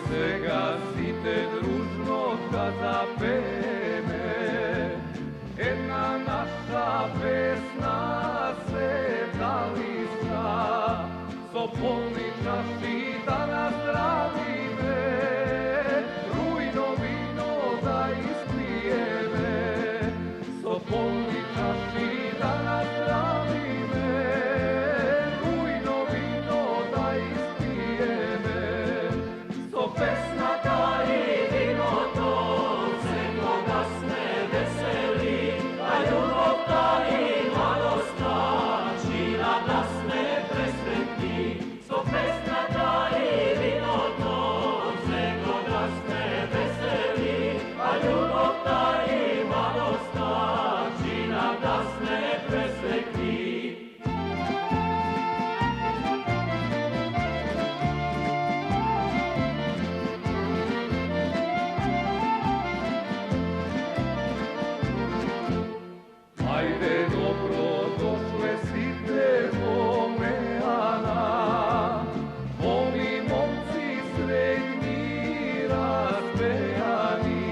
Сега сите дружно да запееме една наша песна светалица, со полни чаши да наздравиме, рујно вино да испиеме, со полни чаши да наздравиме, рујно вино да испиеме, со песната и виното секогаш сме весели, а љубовта и младоста чина да сме пресретни. Со песната и виното секогаш сме весели, а љубовта и младоста чина да сме пресретни. Ајде добро дошле сите во Меана, моми момци средни разбејани,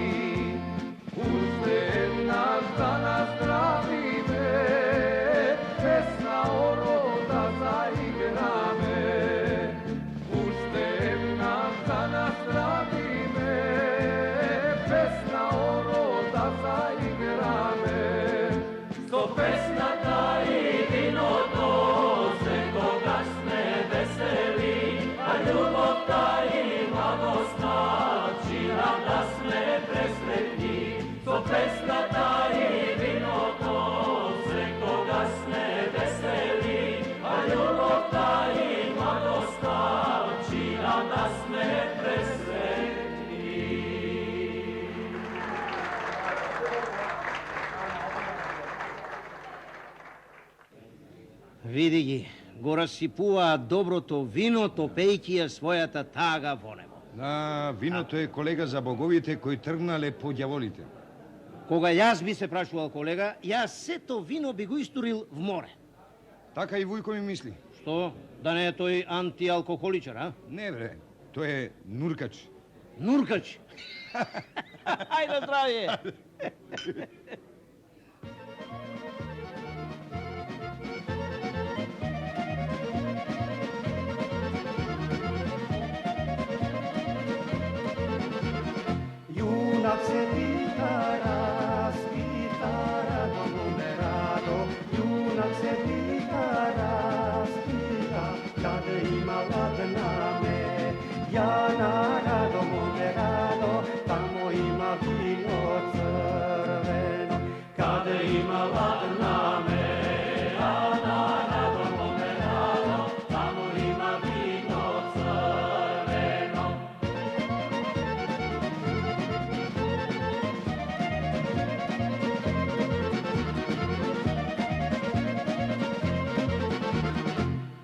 уште еднаш да наздравиме, песна оро да заиграме, уште еднаш да наздравиме, песна оро да заиграме. Со песната и виното секогаш сме весели, а љубовта и младоста чина да сме пресретни. Со песната и виното секогаш сме весели, а љубовта и младоста чина да сме пресретни. Види ги, го расипуваат доброто виното, пејќи ја својата тага во него. Да, виното е колега за боговите кои тргнале по ѓаволите. Кога јас би се прашувал колега, јас сето вино би го истурил в море. Така и Вујко ми мисли. Што? Да не е тој антиалкохоличар, а? Не бре, тој е нуркач. Нуркач. Ајде здравје. Junak se pitara, spitara do numerado, junak se pitara, spita, kada ima ladna me, ja narado numerado, tamo ima vino crveno, kada ima ladna me, ja narado numerado, tamo ima vino crveno.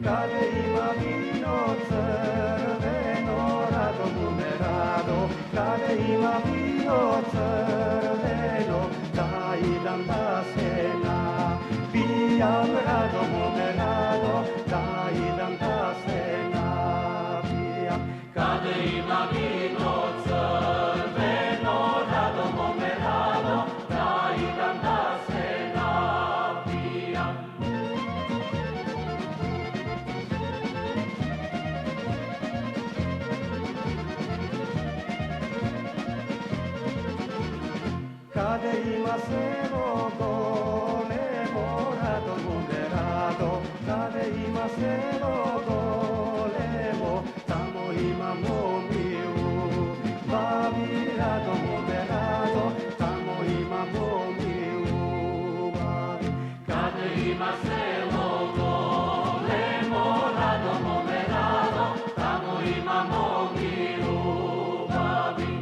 Kada ima vino crveno, rado numerado, kada ima vino crveno, da idam da se napijam, rado numerado, da idam da se napijam. Kada ima vino crveno, rado numerado, da idam da se napijam. Kada ima selo golemo, rado numerado, kada ima selo golemo, tamo imamo bavi, rado numerado, tamo imamo bavi. Kada ima selo golemo, rado numerado, tamo imamo bavi.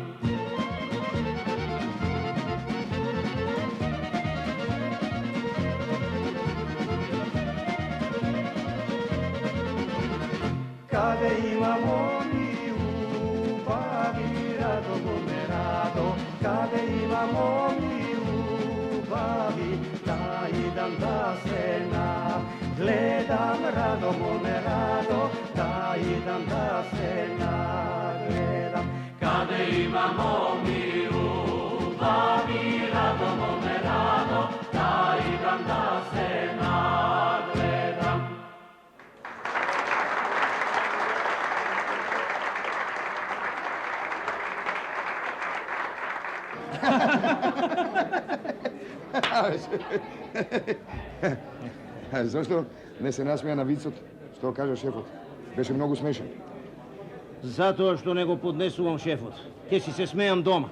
Kada imamo ljubavi, rado numerado, kada imamo ljubavi, da idam da se nagledam, rado numerado, da idam da se nagledam. imamo mi ljubavi, rado mome rado, da igram da se nagledam. Zašto ne se nasmija na vicot, što kaže šefot? Беше mnogo smešan. Zato što ne go podnesuvam šefot. Ke si se smejam doma.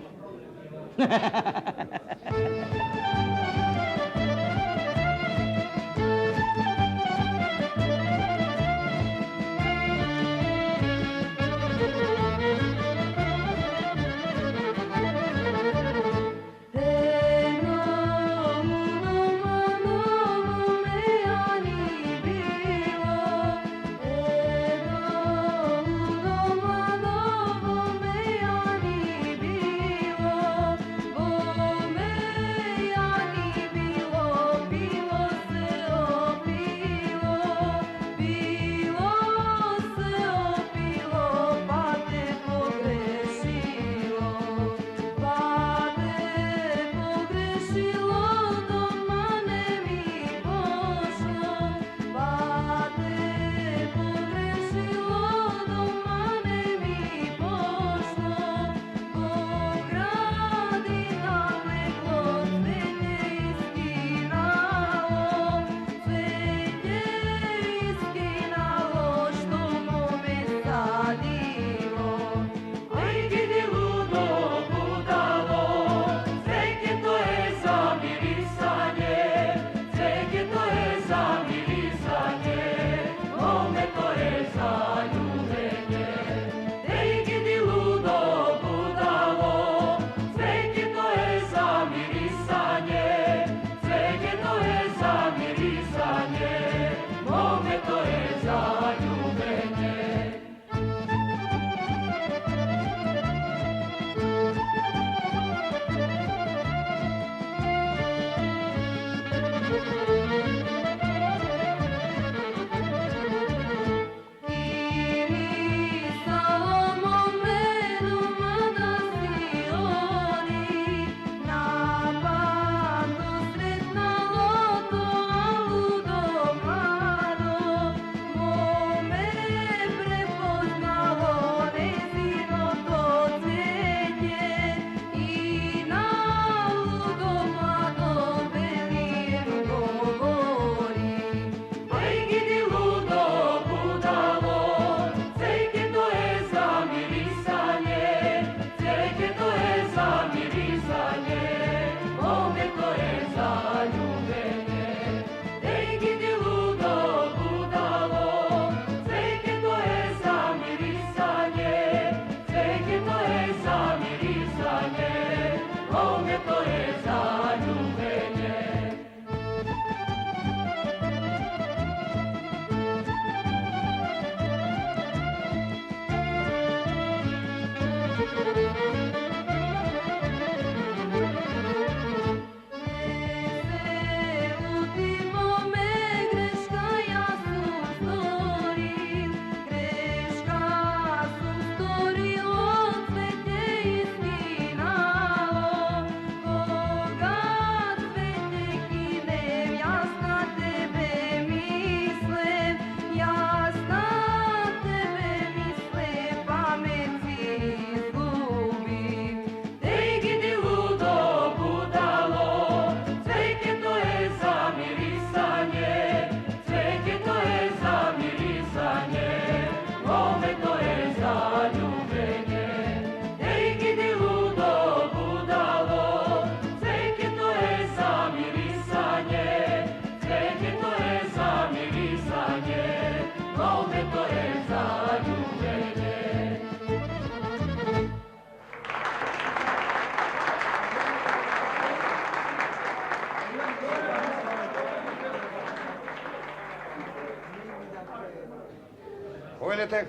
Povedete?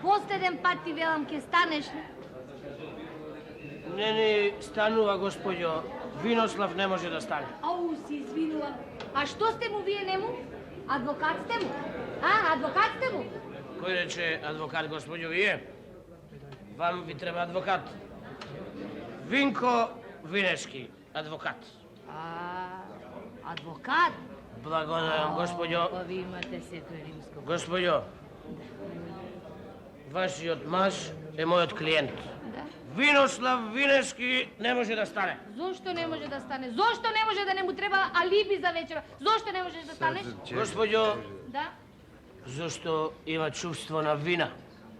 Последен пат ти велам ке станеш ли? Не ни станува, госпоđo. Винослав не може да стане. Ау, се извинувам. А што сте му вие нему? Адвокат сте му? А, адвокат сте му? Кој рече адвокат, госпоđo, вие? Вам ви треба адвокат. Винко Винешки, адвокат. Адвокат? Благодарам, госпоđo. Па ви имате сето римско. Госпоđo, вашиот маж е мојот клиент. Да. Винослав Винешки не може да стане. Зошто не може да стане? Зошто не може да не му треба алиби за вечера? Зошто не можеш да станеш? Госпоđo, Да. зашто има чувство на вина.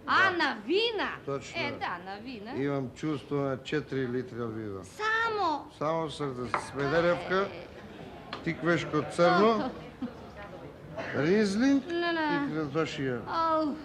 А, на вина? Точно. Да, на вина. Имам чувство на 4 литра вина. Само. Само срце, смедеревка, тиквешко црно, ризлинг и кратошија. Ау.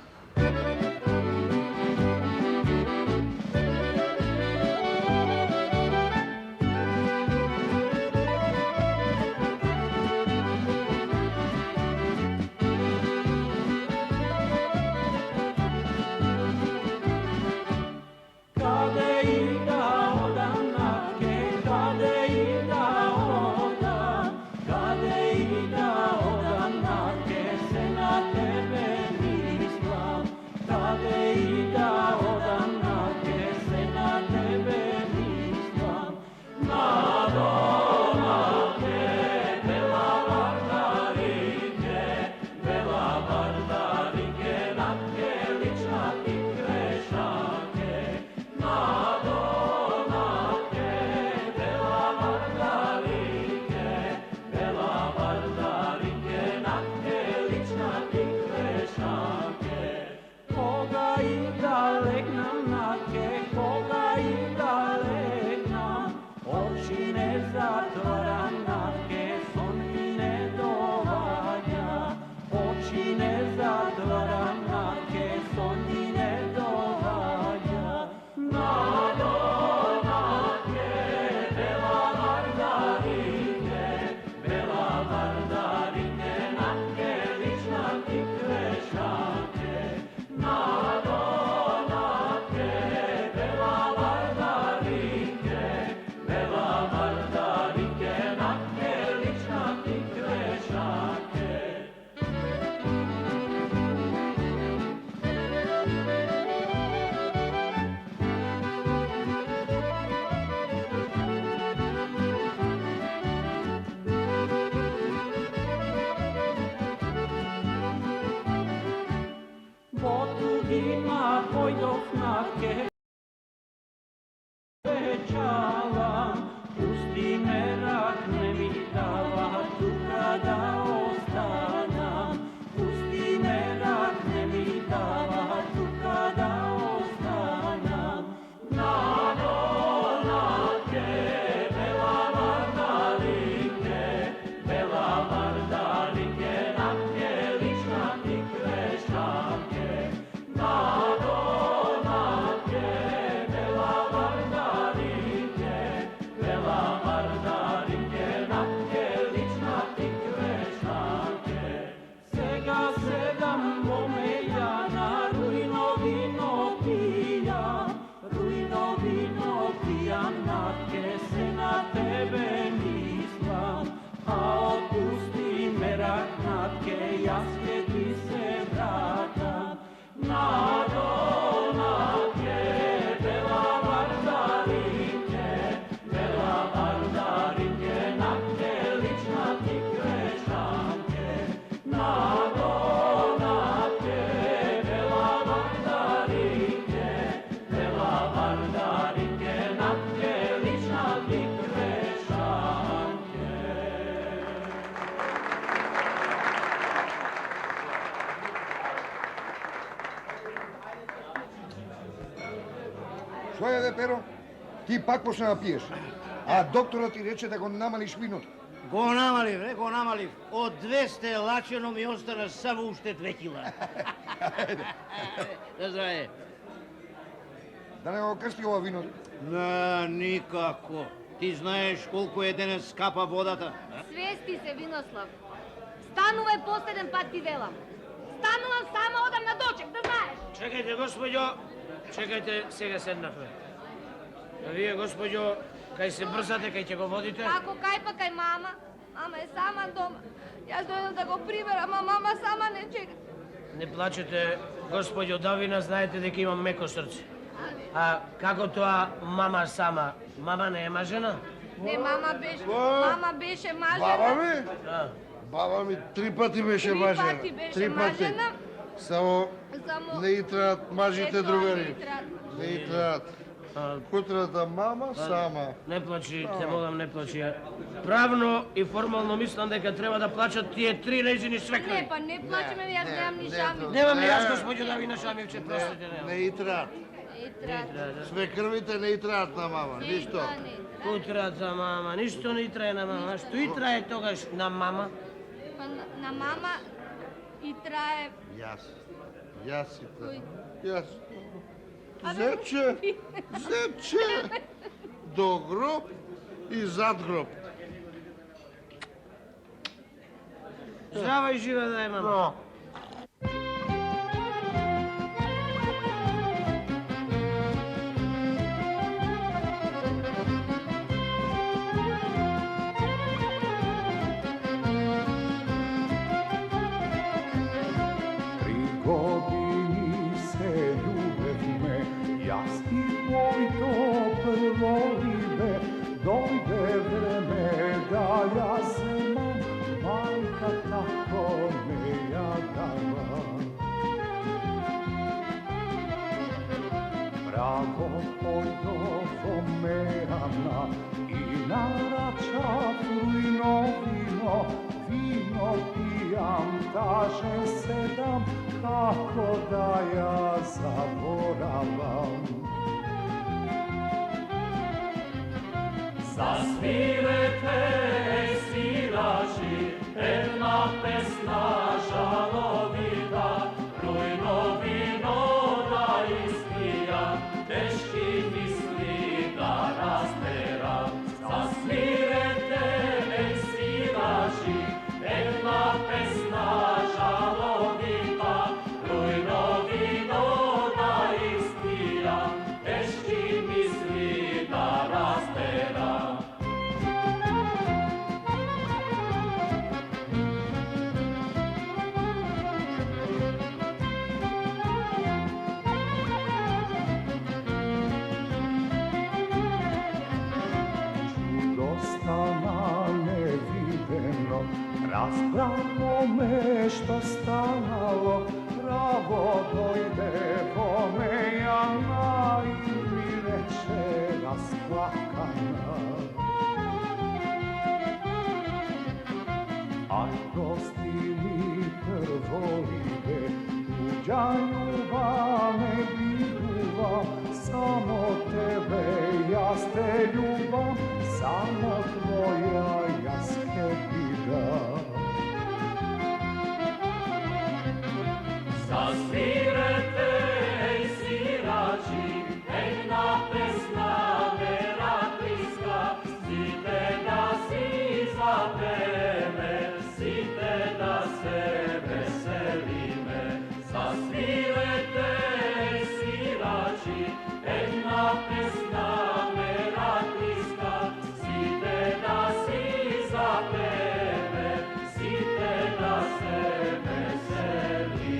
Што е, Перо? Ти пак почна да пиеш. А докторот ти рече да го намалиш виното. Го намалив, го намалив. Од 200 лачено ми остана само уште 2 кила. Да знае. Да не го крсти ова виното? Никако. Ти знаеш колку е денес скапа водата. Свести се, Винослав. Станувај последен пат ти велам. Станувам сама, одам на дочек, да знаеш. Чекајте, госпоđo. Чекајте, сега седнахме. Вие, госпоđo, кај се брзате, кај ќе го водите? Ако кај па кај мама? Мама е сама дома. Јас дојдам да го приберам, а мама сама не чека. Не плачете, госпоđo Давина, знаете дека имам меко срце. А како тоа мама сама? Мама не е мажена? Не, мама беше мажена. Баба ми? А, Баба ми 3 пати беше Три мажена. пати беше 3 пати. мажена. Само Само- не и траат мажите Ето, другари. не и траат. Не и траат. а, Кутрата мама сама. не плачи, те молам, не плачи. Правно и формално мислам дека треба да плачат тие 3 нејзини свекри. Не, па не плачеме, јас немам ни шами. Немам и јас, госпоđo Давина, шамивче, простите, Не немам. и траат. И траат. Све крвите не и траат на мама, ништо. Не, па не траат. Кутрата мама, ништо не трае на мама. А што и трае тогаш на мама? Па на мама и трае... Јас и Кој? Јас. Абе, Зече. До гроб и зад гроб. Здрава и жива да е, мама. Да. Години се любевме, јас и моето прво либе, дојде време да ја земам, мајка тако не ја дава. Право појдо во Мерана и нарачав рујно вино, вино пијам, даже седам, како да ја заборавам. Заспивете, свирачи, една песна жаловита, рујно вино да испијам, тешки мисли да растерам. Заспивете, свирачи, една песна жаловита, рујно вино да испијам, тешки мисли да растерам. Чудо стана невидено, разбрамо ме што станало, право дојде во мејана и ми рече расплакана. Ај прости ми прво либе, туѓа љубав не бигува, само тебе јас те љубам, само твоја јас ке бидам. Заспирете, свирачи, една песна мераклиска, сите да си запеме, сите да се веселиме. Заспирете, свирачи, една песна мераклиска, сите да си запеме, сите да се веселиме.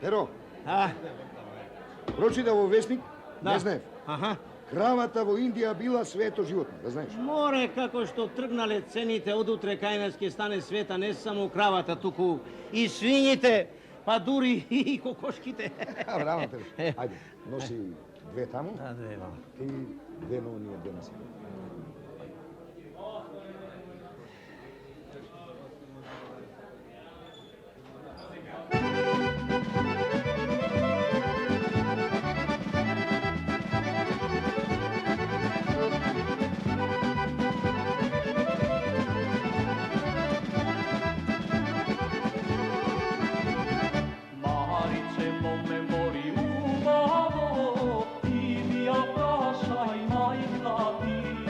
Еро, А, прочита во вестник, да. не знаев. Аха. Кравата во Индија била свето животно, да знаеш. Море како што тргнале цените, од утре кај нас ќе стане света не само кравата, туку и свињите, па дури и кокошките. Браво, Перо. Ајде, носи 2 таму Да, да, да. и 2 на оние денеси. Marice mome mori ubavo, ti mi ja prašaj najka ti.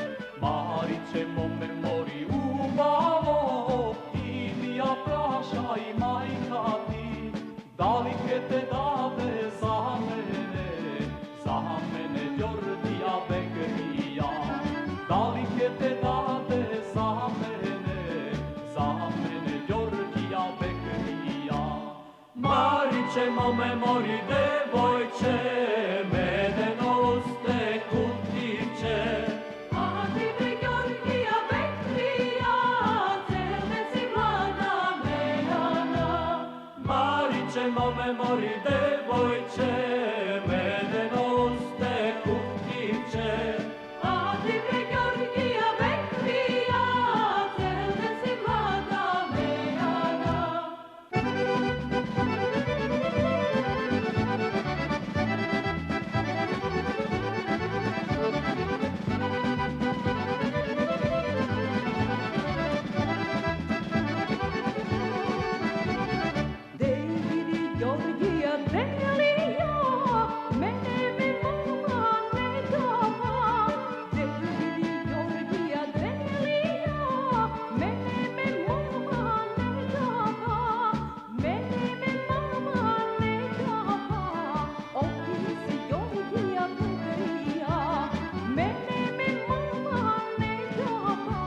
Da li će te dade za mene Georgija Bekrija? Mariće mome mori devojče, medenoste kutiće. A ti bre Georgija Bekrija, cele si mlada mejana. Mariće mome mori devojče, medenoste kutiće. A ti bre Georgija Bekrija, cele si mlada mejana. Davidi Georgija Belija, mene me mama ne dava. Davidi Georgija Belija, mene me mama ne dava. Mene me mama ne dava. Ovi si Georgija Belija, mene me mama ne dava.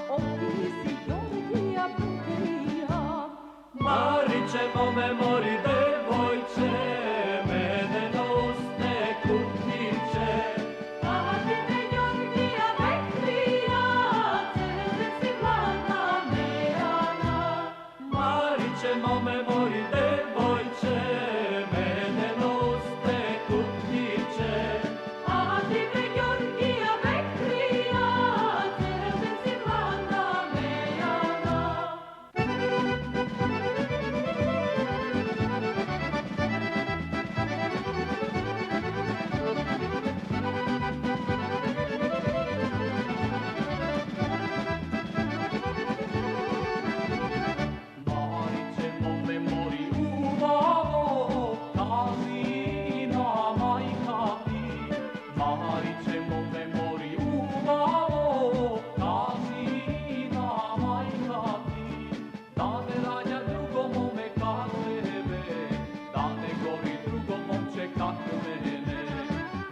Ovi si Georgija Belija. Mariće mome mori devojče, medenoste kutiće. A ti bre Georgija Bekrija, cele si mlada mejana. Mariće mome mori devojče, medenoste kutiće. A ti bre Georgija Bekrija, cele si mlada mejana. Mariće mome mori ubavo, kazina majka ti. Mariće mome mori ubavo, kazina majka ti. Da ne rađa drugo mome kak tebe, da ne gori drugo momče kak mene.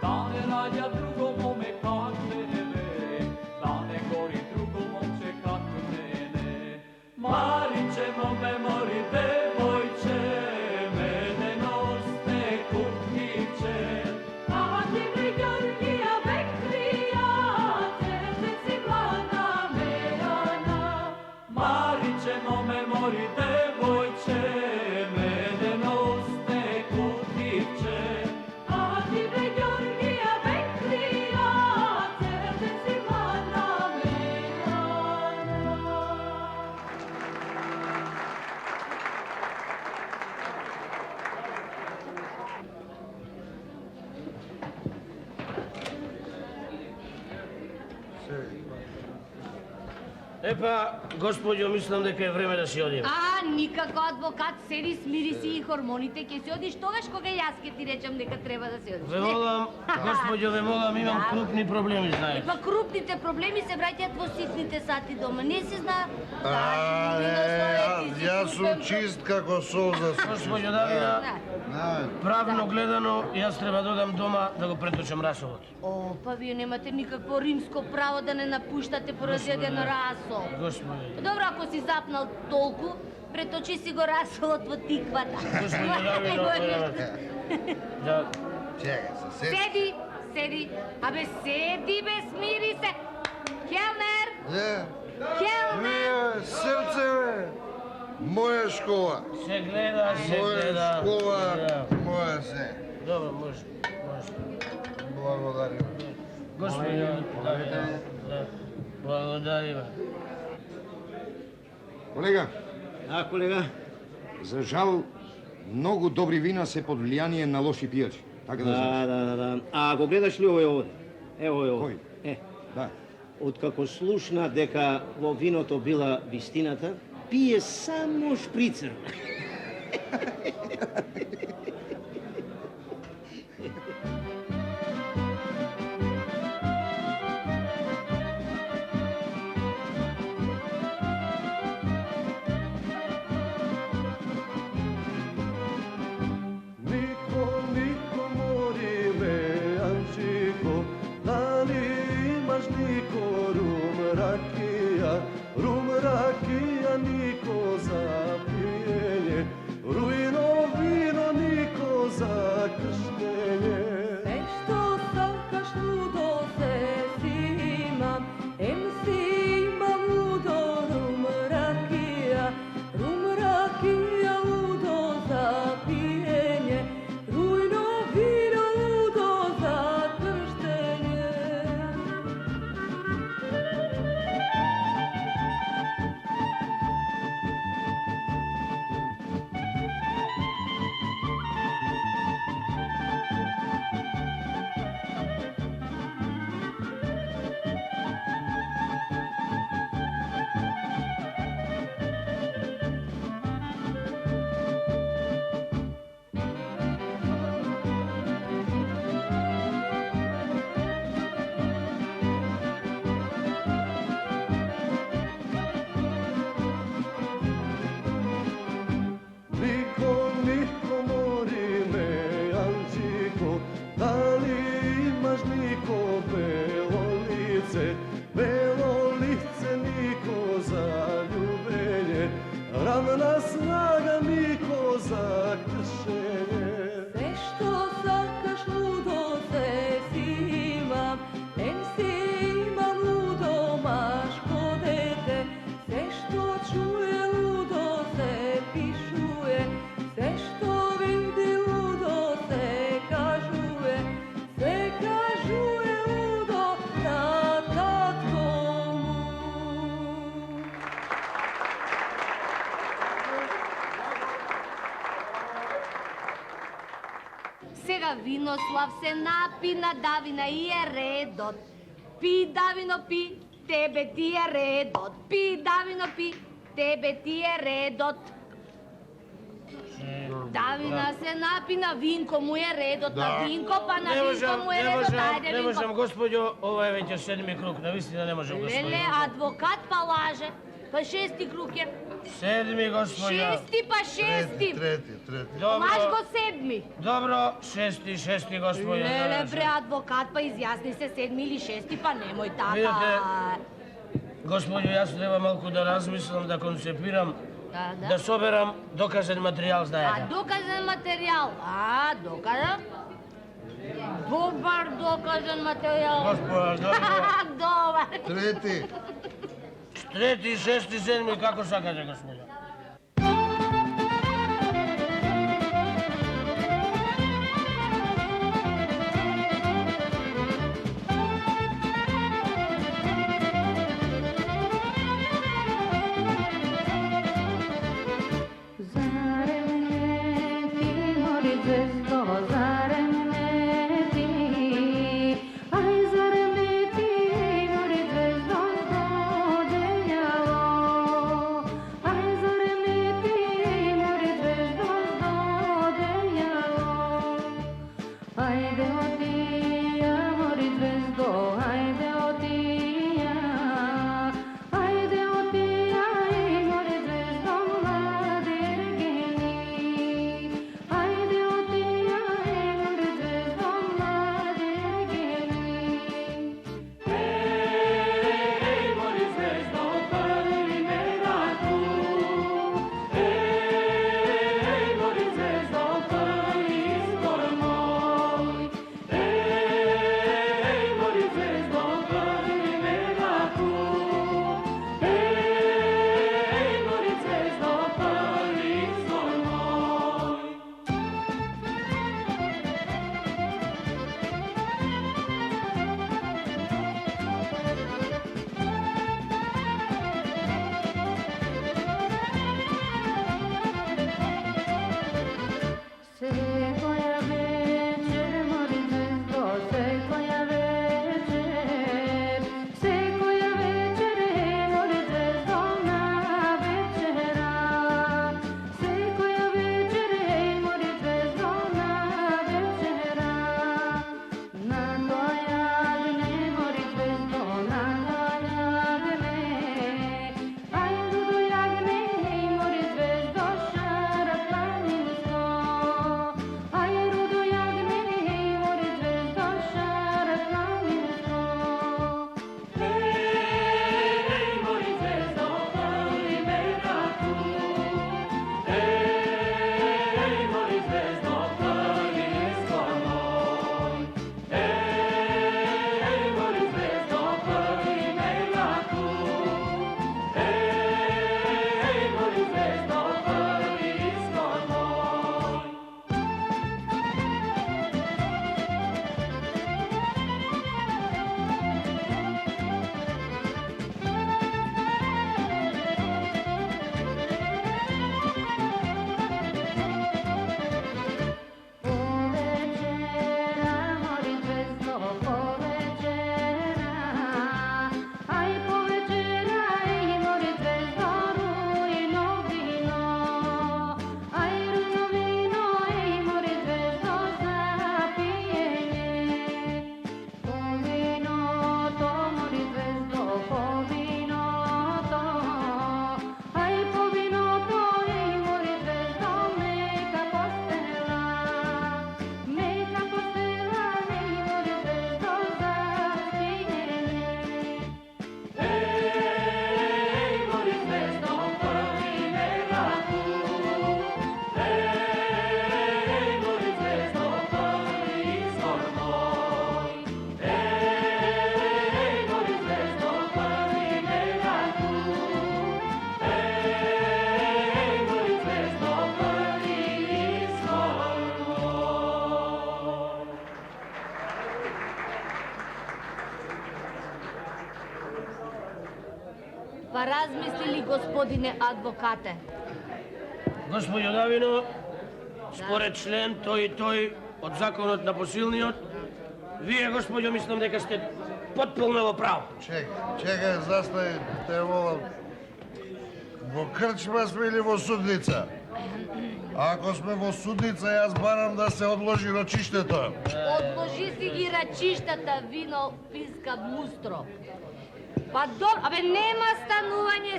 Da ne rađa drugo mome kak tebe, da ne gori drugo momče kak mene. Mariće mome mori devojče, medenoste kutiće. A ti bre Georgija Bekrija, cele si mlada mejana. Mariće mome mori devojče, medenoste kutiće. A ti bre Georgija Bekrija, cele si mlada mejana. Епа, господјо, мислам дека е време да си одиме. А, никако, адвокат, седи, смири си и хормоните, ќе си одиш тогаш кога јас ќе ти речам дека треба да си одиш. Ве молам, господјо, ве молам, имам крупни проблеми, знаеш. Па крупните проблеми се враќаат во ситните сати дома, не се зна. Јас сум чист како солза. Господјо Давина, правно гледано, јас треба да одам дома да го преточам расовот. О, па вие немате никакво римско право да не напуштате поради еден расол. Господи. Добро, ако си запнал толку, преточи си го расолот во тиквата. Господи Давина, да. Чекај се, седи. Седи, седи. Абе, седи, бе, смири се. Келнер, Келнер. Срце, бе. Моја школа. Се гледа, се Моја гледа. школа, Да. моја се. Добро, може. Благодарим. Господи, да. Благодарим. Колега, А, колега? за жал, многу добри вина се под влијание на лоши пијачи. Така да знаеш. Да. А го гледаш ли овој овде? Ево е овој. Кој? Да. Откако слушна дека во виното била вистината, пие само шприцер. Niko mori me, Ančiko, da li imaš niko rum rakija niko za pijenje, rujno vino niko za krštenje. Sve što sakaš ludo se imam, em si imam ludo rum rakija ludo za pijenje, rujno vino ludo za krštenje. Niko mori me, Anđiko, da li imaš niko belo lice niko za ljubenje, ravna snaga niko za kršenje. Sve što sakaš ludo se imam, em si imam ludo maško dete, sve što čuje ludo se pišuje, sve što vidi ludo se kažuje ludo na tatkomu. Сега Винослав се напи на Давина и е редот. Пи, Давино, пи, тебе ти е редот. Пи, Давино, пи, тебе ти е редот. Давина се напи, на Винко му е редот, на Винко, па на Винко му е редот. Ајде, Ne možem, Винко. gospođo, ovo je već 7. krug, navistina ne možem, gospođo. Леле, адвокат па лаже. Па 6 круг е. 7. gospođo. 6 па 6. Трети. Dobro, Лаж го 7. dobro, 6. gospođo. Леле, бре, адвокат, па изјасни се 7 или 6, па немој така. Видите, Gospođo, ja treba malko da razmislim, da koncepiram, da soberam dokazan materijal, А znajete. доказан материјал? Доказан? Добар доказан материјал. Gospođo, dobro. Добар. Трети. 3., 6., 7., kako sakate, gospođo? Зарем не ти, мори звездо, зарем не ти, ај зарем не ти, мори звездо, родењаво, ај Па размисли ли, господине адвокате? Господјо Давино, според член тој и тој од законот на посилниот, вие, господјо, мислам дека сте потполно во право. Чекај, застај, те молам. Во крчма сме или во судница? Ако сме во судница, јас барам да се одложи рочиштето. Одложи си ги рачиштата, вино, писка, мустро. Па абе нема станување,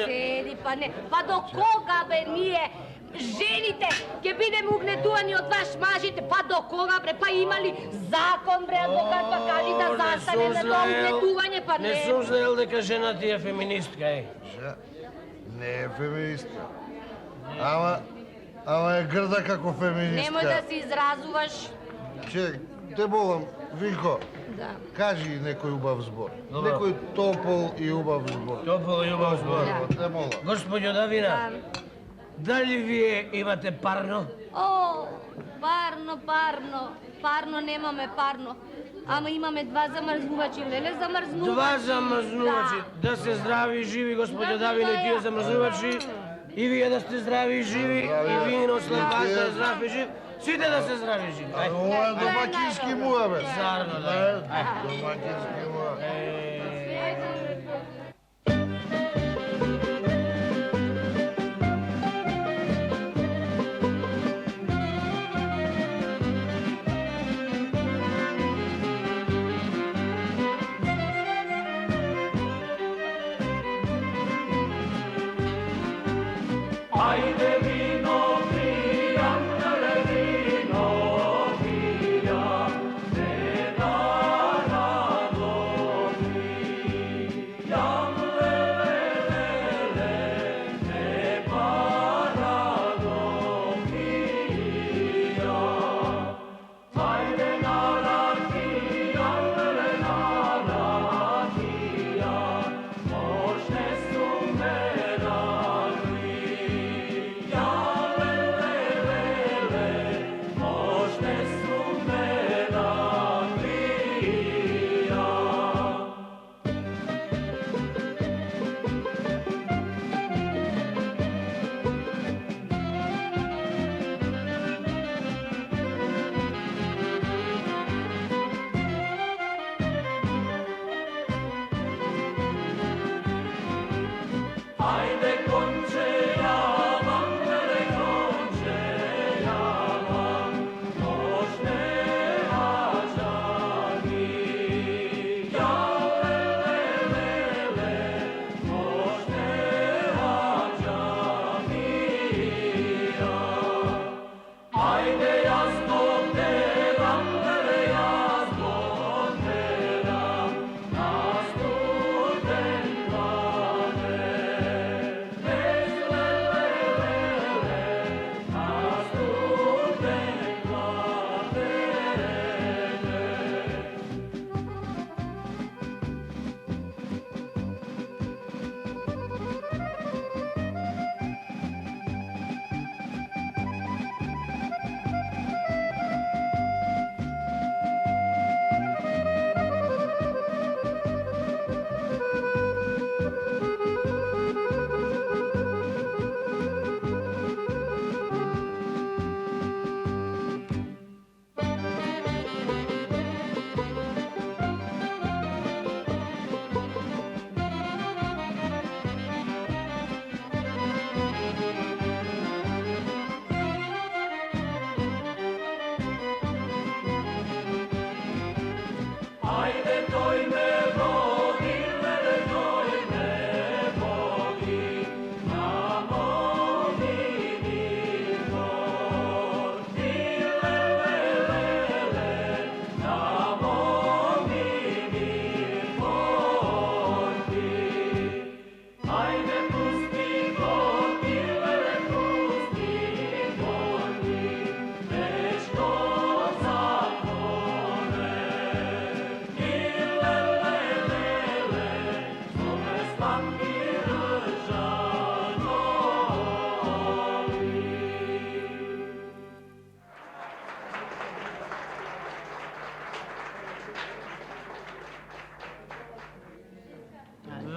седи, па не. Па до кога, бе, ние, жените, ќе бидеме угнетувани од ваш мажите? Па до кога, бре? Па има ли закон, бре, адвокат, па кажи да застане на тоа угнетување, па не. Не сум знаел дека жена ти е феминистка, Не е феминистка. Ама е грда како феминистка. Немој да се изразуваш. Те молам, Винко, Да. кажи некој убав збор. Некој топол и убав збор. Топол и убав збор. Те молам. Господјо Давина, дали вие имате парно? О, парно немаме парно. Ама имаме два замрзнувачи, леле замрзнувачи. Два замрзнувачи. Да се здрави и живи, господјо Давино, и тие замрзнувачи. И вие да сте здрави и живи, и вино след вас да е здрав и жив. Сите да се здрави и живи. Ова е домакински муабет. Зарно, да. Домакински муабет. Ajde vino pijam, vino pijam, ne da radosti. Jam lele, ne parado pija. Ajde na rakija, možne su me Ajde konče javam, konče javam, možne hađani. Ja lele, možne hađani. Ajde jasno teram, jasno teram, na studentkane. Ajde toj me vodi, lele toj me vodi, na morini vodi, lele, na morini vodi. Ajde pusti vodi, lele pusti vodi, nešto zakone.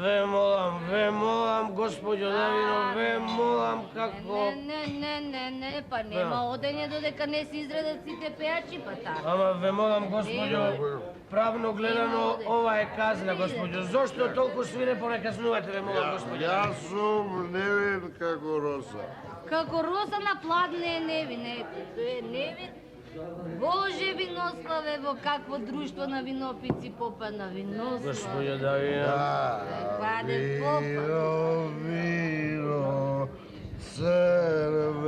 Ве молам, молам, gospođo Davino, ve molам kako... Не, па нема одење додека не се изредат сите пејачи, па така. Ама ве молам, gospođo, правно гледано, ова е казна, gospođo. Зошто толку свирепо не казнувате, ве молам, gospođo? Јас сум невин како роса. Како роса на пладне невин, тој е невин. Боже, Винославе, во какво друштво на винопици попадна Винослав. Gospođo Davino. Паде попад. Вино, црвено.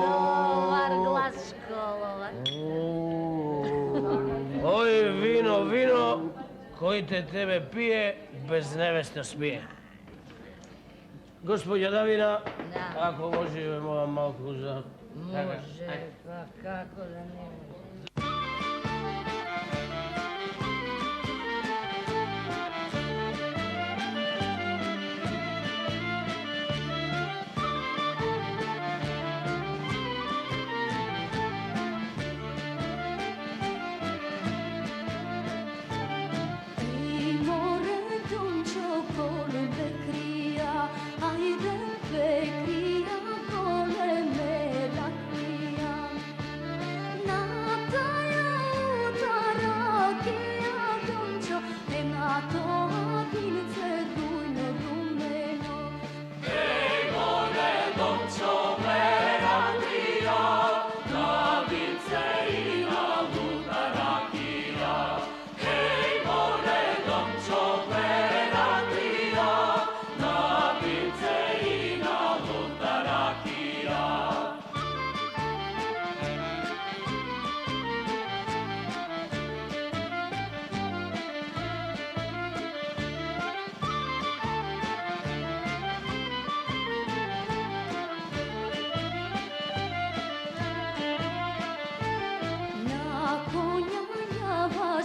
Добар глас школова. Ој вино, којте тебе пие, без невеста спие. Gospođo Davina, ако може, ве молам малку за... Може, па како да не може.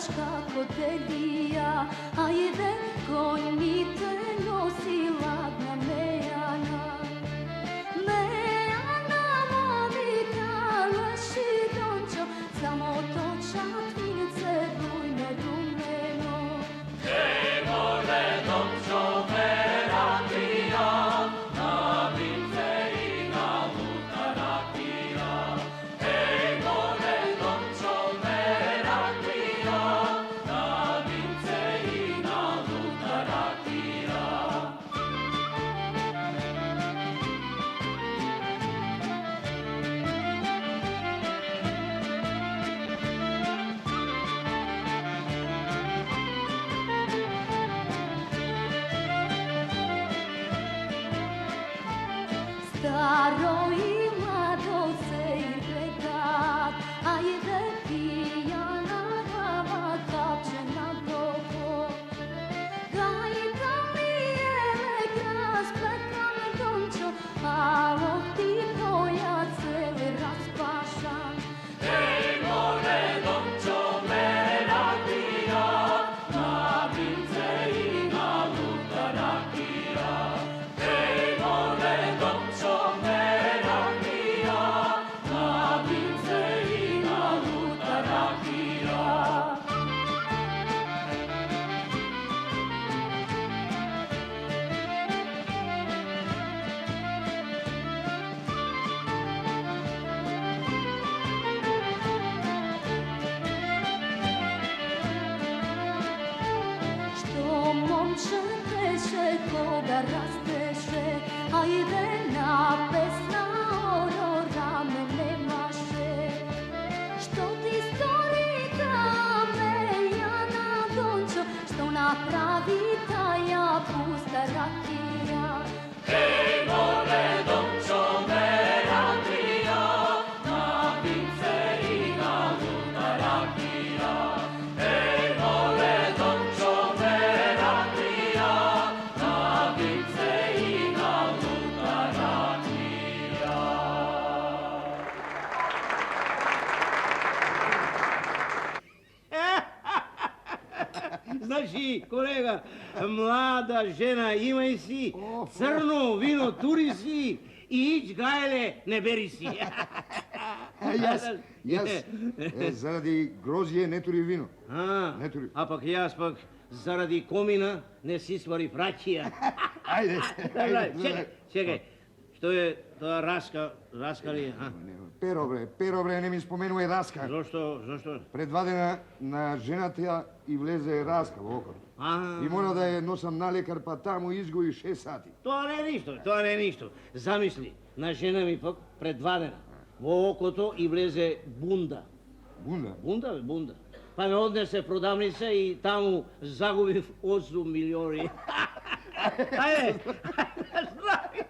Kako te lija, ajde konj mi te nosi ladna mejana. Mejana vodika leši dončo, samo toča tvince dujne dumeno. Hej, more dončo, meratija, na vince i na luta rakija. Hej, more dončo, meratija, na vince i na luta rakija. Staro i mlado se gledat, ajde pijana rava kapčena dobro. Gajda mi je lekra splekan dončo, a od ti koja cele raspašan. Hej, more dončo, meratija, na vince i na luta rakija. Hej, more dončo, meratija, na vince i na luta rakija. Što momče teše, koga rasteše, ajde na pesna oro rame nemaše. Što ti stori ta mejana dončo, što napravi taja pusta rakija. Hej, more dončo, meratija, na vince i na luta rakija. Hej, more dončo, meratija, na vince i na luta rakija. Значи, колега, млада жена имај си, црно вино тури си и ич гајле не бери си. Јас заради грозје не тури вино. Не тури. А пак јас пак заради комина не си свари ракија. Ајде. Чекај, што е тоа раска ли? Перо бре, не ми споменува раска. Зошто? Предвадена на жената и влезе раска во окото. И мора да ја носам на лекар, па таму изгои 6 сати. Тоа не е ништо. Замисли, на жена ми пак предвадена. Во окото и влезе бунда. Бунда? Бунда. Па ме однесе продавница и таму загубив 8 милиони. Ајде, здрави!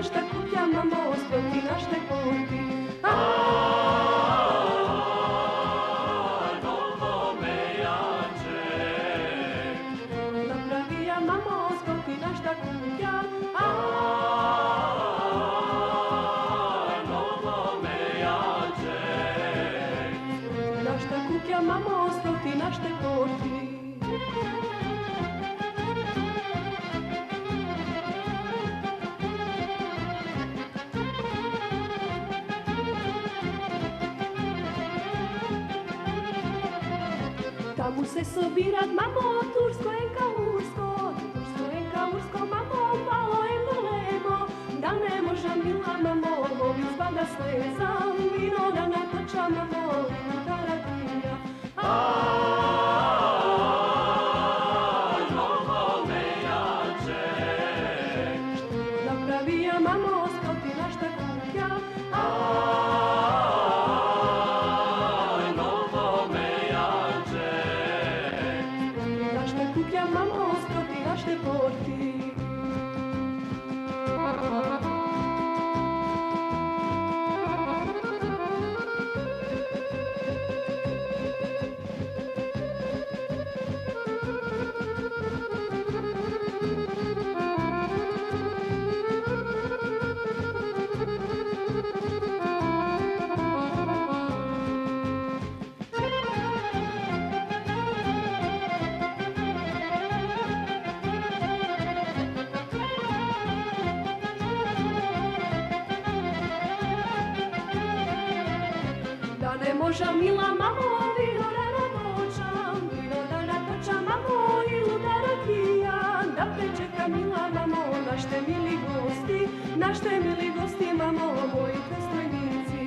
Šta kuplja mamo, stotina šta kupi. Novo me jače. Napravija mamo, stotina šta kuplja. Novo me jače. Na šta kuplja mamo, stotina šta kupi. Tamo se sobirat, mamo, tursko enka ursko, mamo, malo engolemo, da ne moža mila, mamo, mogu zbada slezam, vino da natoča, mamo, vino da radija. Novo me jače. Napravija, mamo, stotina šta kuplja. Novo me jače. Šta kuplja, mamo, stotina šta porti. Ne moža mila mamo, vino da natočam, mamo, i luda rakija, da pričeka mila mamo, našte mili gosti, mamo, moji prestojnici.